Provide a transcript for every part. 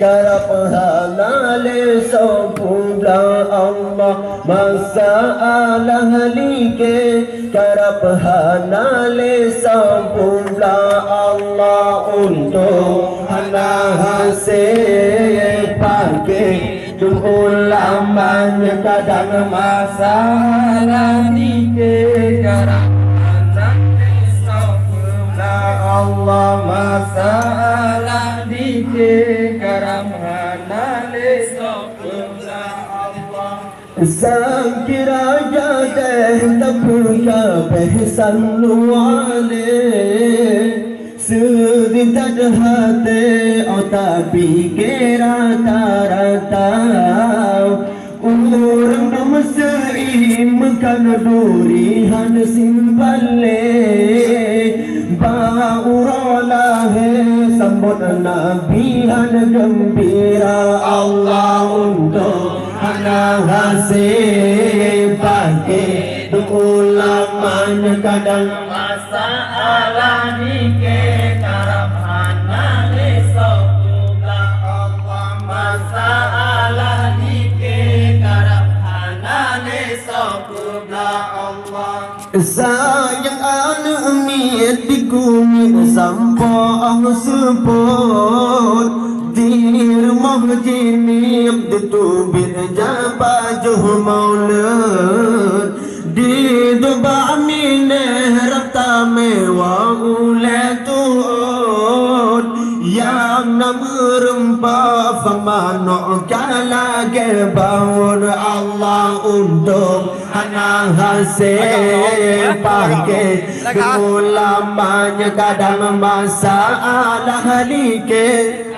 Karap halale sempurna Allah masalah like Karap halale sempurna Allah untuk hana hasil pakai ulamanya kadang masalah like Karap halale sempurna Allah masalah like Karap halale sempurna Allah Sang kiraja deh tapka behsan luale Sedintat hati otak pikir rata-rata Orang bermesaim kan durihan simpale Ba'uralah sambut nabihan gembira Allah untuk anak hasil pakai ulamanya kadang masalah nike karap hanale sempurna Allah masalah nike karap hanale sempurna Allah sayang anak miet di bumi sampah sepot dir mahjini abdu bin jabajuh maulud di doba mineh rata mewah uletut yang namrempa famano kala gebawun Allah untuk anak hasil pakai ulamanya kadang masalah like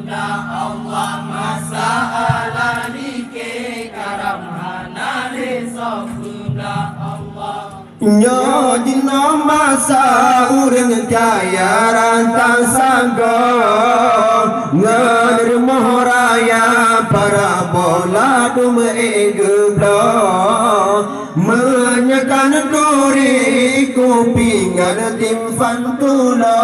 Allah masalah like karam hanale sempurna Allah Nyo dina masa urang kaya rantang sanggo Ngedir mohraya para bola dume geblo Menyekan duri kupingan tim fantulo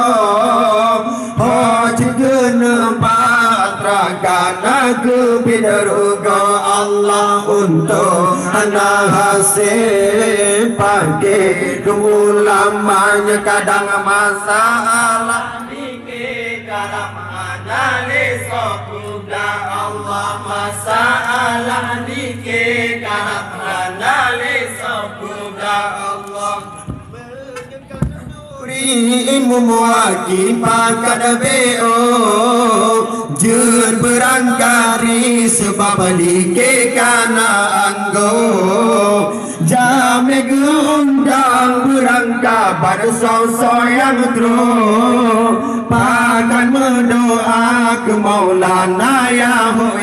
Hajigana patragana kebidaruga Allah untuk anak hasil pakai ulamanya kadang masalah nike karap hanale sempurna Allah masalah nike karap hanale sempurna Allah Muaki pakad beo Jur berangkari sebab like kana anggo Jame undang berangka pada sosok yang tro Pakan mendoa ke Maulana Yahu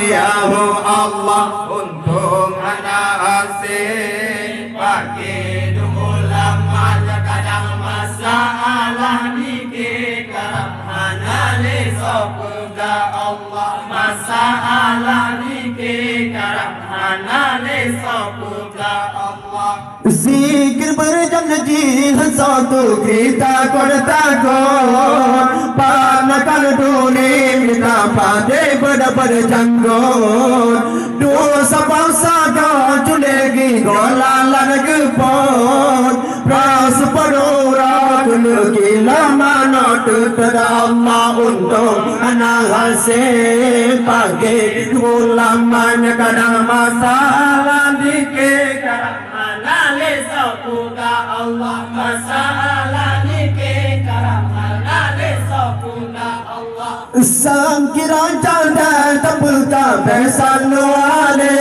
Allah Untung anak hasil pakai ulamanya kadang masalah nike karap hanale sempurna Allah masalah nike karap hanale sempurna Allah Zikir berjanji satu kita takut panakan dunia kita pada pada janggut dosa bangsa kau culegi golalan gepot pras padora kena mana tetada Allah untuk anak hasil pakai ulamanya kadang masalah dike karang hanale sempurna Allah masalah nike karang hanale sempurna Allah sang kira janda tapulka besan wale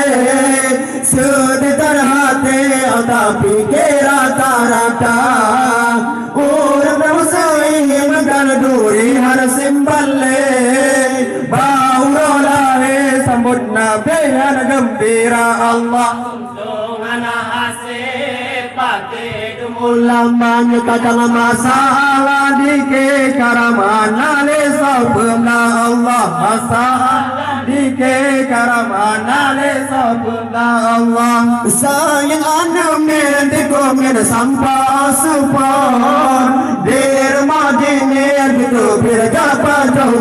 sedekar hati tapi kira rata orang bersih makan duri harus simballe bauralah sambut nabi yang gembira Allah untuk anak hasil pakai ulamanya kadang masalah dike karamana sempurna Allah masalah dike karamana sempurna Allah sayang anak mende komen sampah support der majine gitu berjapa jauh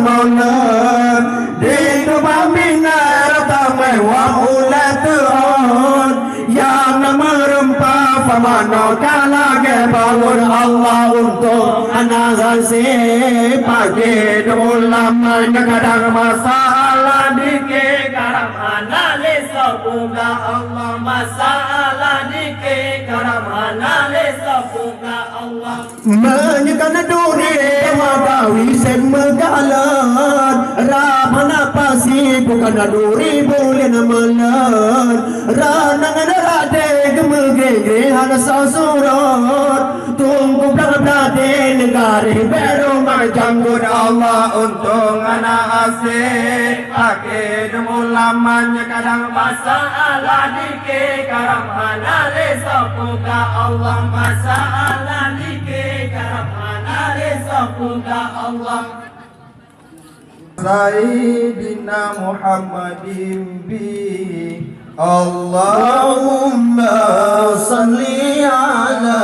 manakala ke bangun Allah untuk anak kasih pagi ulamanya kadang masalah dikit karam analis semoga Allah masalah dikit karam analis semoga Allah menyekan duri magawi sen megalan ramana pasi bukan duri boleh namalan ranang rade gemege hana sasurat tunggu belakang negari baru majanggur Allah untung anak asih akhir ulamanya kadang masalah dikit karam analis semoga Allah masalah dikit karam analis semoga Allah Sayyidina Muhammadin bi Allahumma salli ala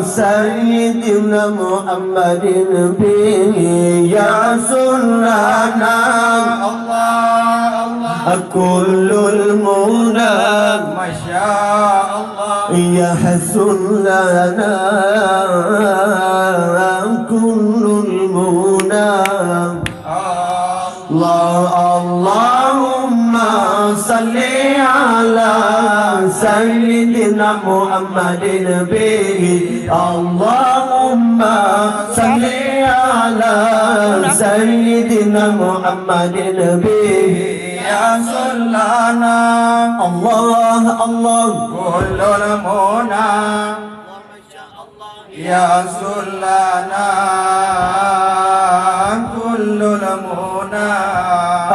Sayyidina Muhammadin bi Ya Sulana Allah Allah Kullul munad Masya Allah Ya Sulana Kullul munad Allahumma salli ala Sayyidina Muhammadin bihi Allahumma salli ala Sayyidina Muhammadin bihi Ya Sulana Allah Allah Kullul muna Ya Sulana Kullul muna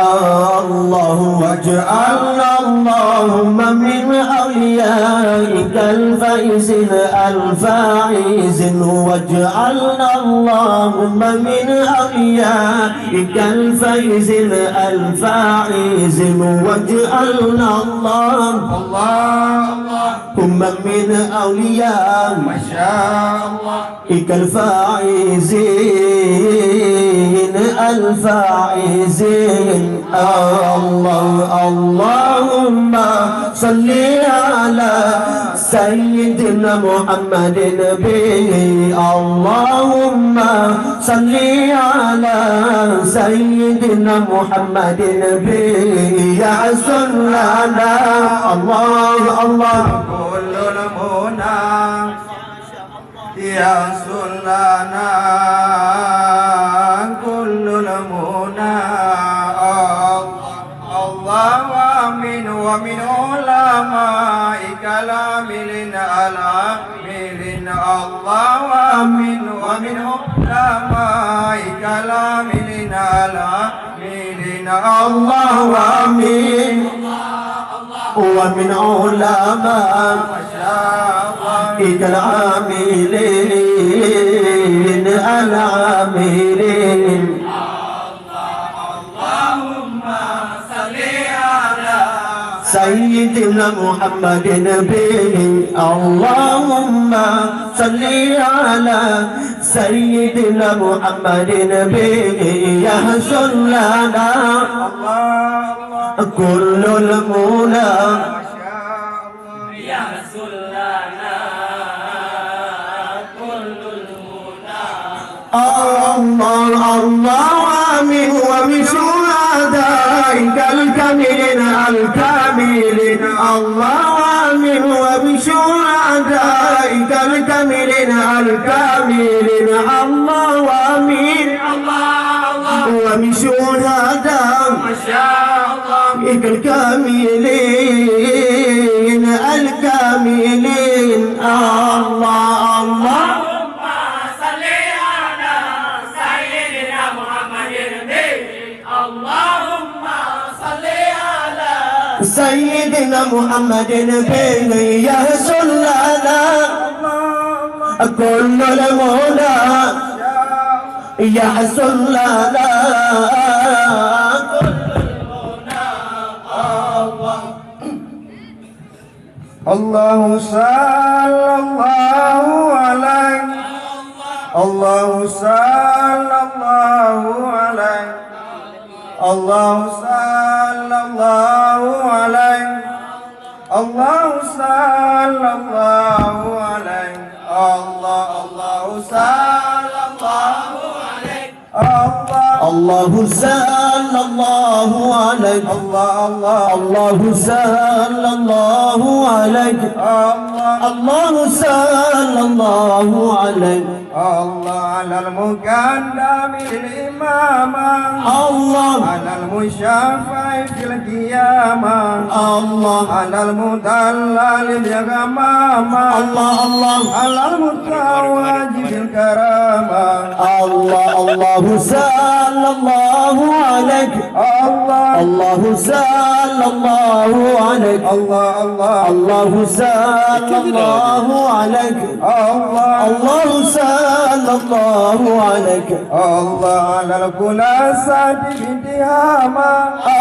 Allah waj'alna Allahumma min awliyaika al-faizin al-faizin waj'alna Allahumma min awliyaika al-faizin al-faizin waj'alna Allahumma min awliyaika al-faizin الفائزين اللهم صل على سيدنا محمد به اللهم صل على سيدنا محمد به يا سلنا الله الله كل المنى يا سلنا كل المنى الله آمين ومن علمائك العاملين العاملين الله آمين ومن علمائك العاملين العاملين الله آمين ومن علمائك العاملين العاملين اللهم صل على سيدنا محمد به اللهم صل على سيدنا محمد به يحصل لنا كل المنى يحصل لنا كل المنى الله الله آمين ومن شهدائك الكاملين الكاملين الله آمين ومن شهدائك الكاملين الكاملين الله آمين الله ومن شهدائك الكاملين الكاملين الله الله سيدنا محمد بن يحصل لنا كل المنى يحصل لنا الله صلى الله عليه الله صلى الله عليه الله صلى الله عليه Allah sallallahu alaihi Allah sallallahu alaihi الله صلى الله عليك الله صلى الله عليك الله صلى الله عليك الله على المقدم الإمامة الله على المشافع في القيامة الله على المدلل بالغمامة الله على المتواجد بالكرامة الله صلى الله عليك الله صلى الله عليك الله صلى الله عليك الله صلى الله عليك الله على الخلاصة بانتهامة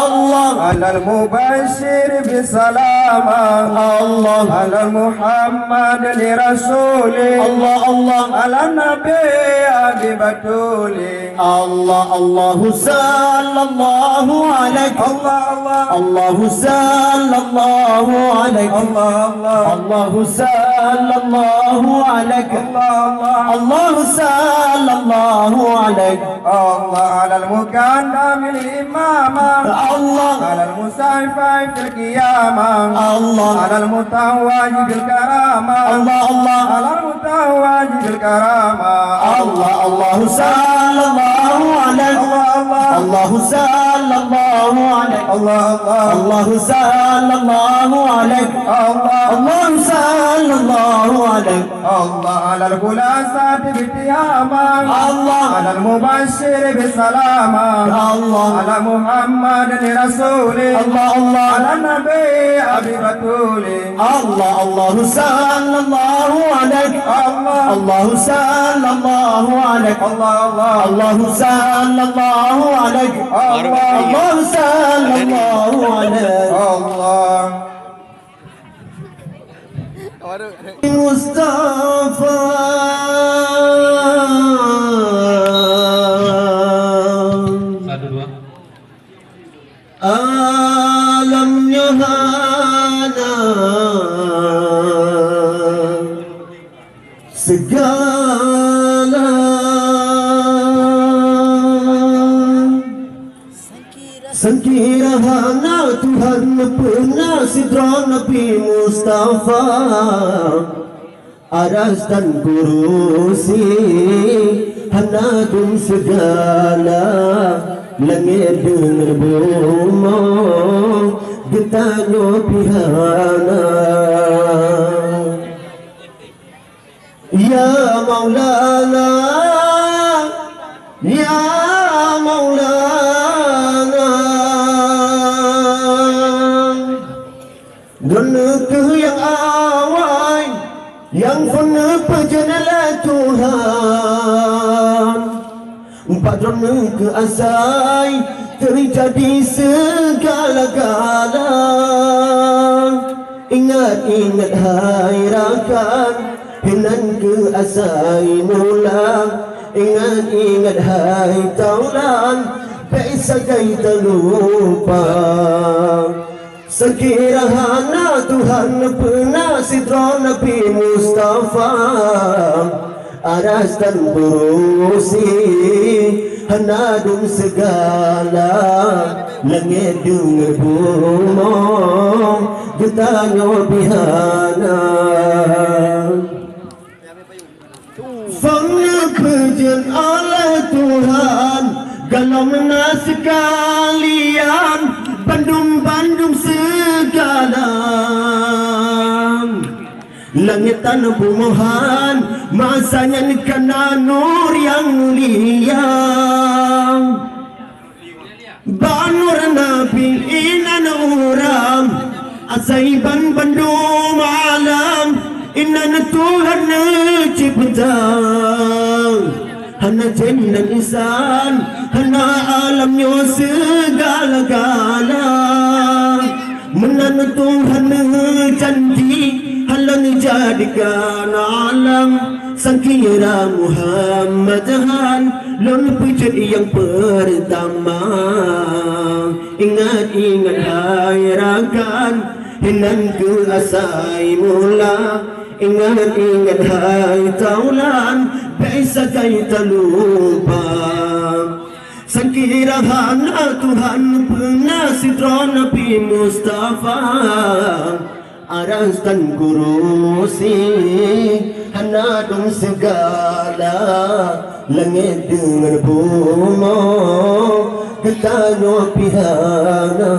الله على المبشر بسلامة الله على محمد لرسوله الله على النبي أبي بتولي الله صلى الله عليك الله صلى الله عليك الله صلى الله عليك الله صلى الله عليك الله على المقدم الإمامة الله على المسافة في القيامة الله على المتواجد بالكرامة الله على المتواجد بالكرامة الله صلى الله عليك الله صلى الله عليك الله صلى الله عليك الله صلى الله عليك الله على الخلاصة باتهامة الله على المبشر بسلامة الله على محمد رسوله الله على النبي أبي بتولي الله صلى الله عليك الله صلى الله عليك الله صلى الله عليك الله صلى الله عليك الله مصطفى alamnya hana segala sangkira hana Tuhan pernah sidra Nabi Mustafa aras dan kurusi hana dun segala langit dengan bumi getahnya pihana ya Maulana ya Maulana dunia yang awal yang pernah berjanalah Tuhan padrona ke asai terjadi segala-gala ingat hai rakan hinan ke asai mula ingat hai taulan bisa kita lupa sekira hana Tuhan pernah sidra Nabi Mustafa aras dan berusi hanadun segala langit dengan bumi getahnya bihana fana pujian oleh Tuhan galau menasi kalian bandung segala langit tanah bumohan masanya kena nur yang mulia banur Nabi inan uram asaiban bandung alam inan Tuhan cipta hana jin dan insan hana alamnya segala-gala menan Tuhan janji halan jadikan alam sangkira Muhammad Han lon pujian yang pertama ingat hai rakan hinanku asai mula. Ingat-ingat hai taulan, bisa kay talupa. Sangkirahan na Tuhan penasitron Nabi Mustafa. Arastan kurusi hanadong segala langit dengan bumi ketano pihana.